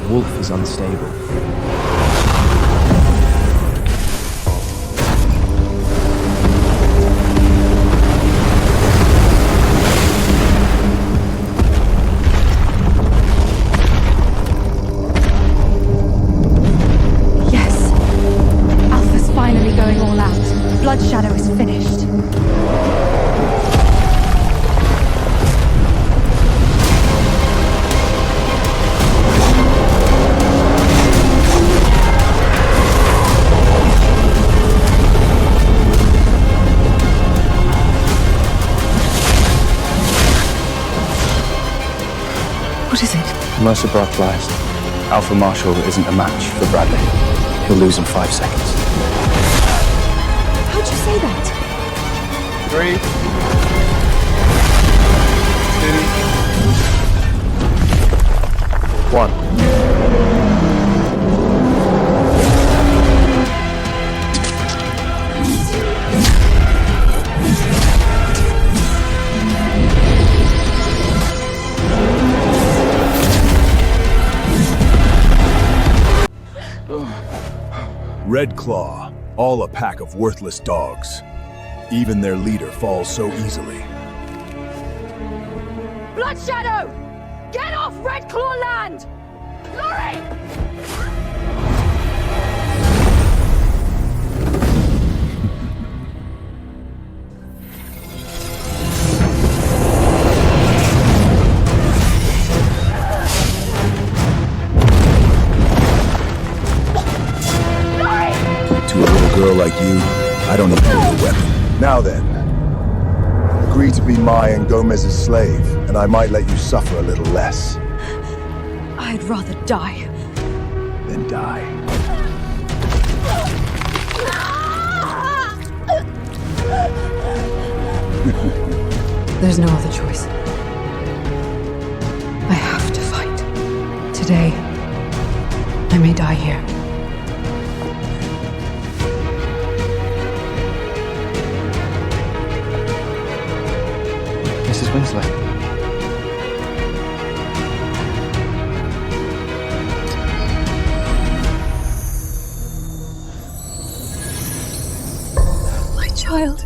Wolf is unstable. Yes. Alpha's finally going all out. Blood Shadow is finished. What is it? Mercer breathalyzed. Alpha Marshall isn't a match for Bradley. He'll lose in 5 seconds. How'd you say that? 3, 2, 1. Red Claw, all a pack of worthless dogs. Even their leader falls so easily. Blood Shadow! Get off Red Claw land! Lorry! To a little girl like you, I don't even need a weapon. Now then, agree to be Mai and Gomez's slave, and I might let you suffer a little less. I'd rather die. Then die. There's no other choice. I have to fight. Today, I may die here. Mrs. Winslow. My child,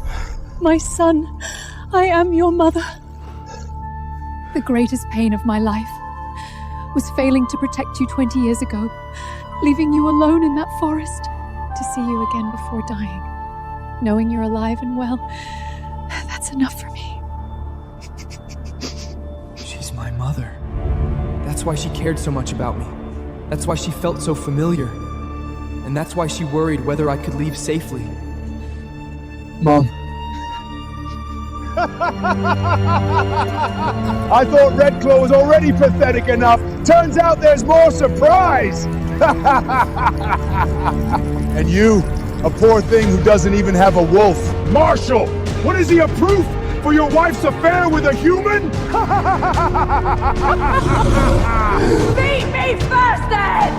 my son, I am your mother. The greatest pain of my life was failing to protect you 20 years ago, leaving you alone in that forest to see you again before dying. Knowing you're alive and well, that's enough for me. She's my mother. That's why she cared so much about me. That's why she felt so familiar. And that's why she worried whether I could leave safely. Mom. I thought Red Claw was already pathetic enough. Turns out there's more surprise! And you, a poor thing who doesn't even have a wolf. Marshall! What is he, a proof for your wife's affair with a human? Beat me first, then!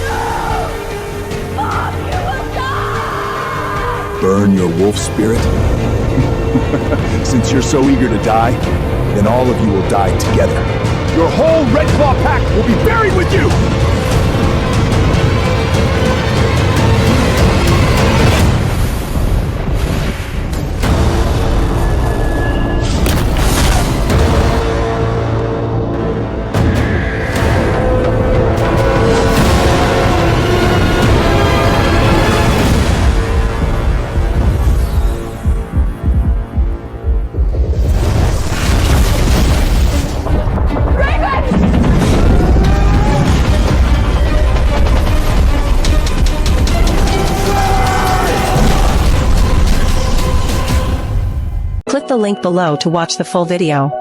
No! Mom, you will die! Burn your wolf spirit? Since you're so eager to die, then all of you will die together. Your whole Red Claw pack will be buried with you! Click the link below to watch the full video.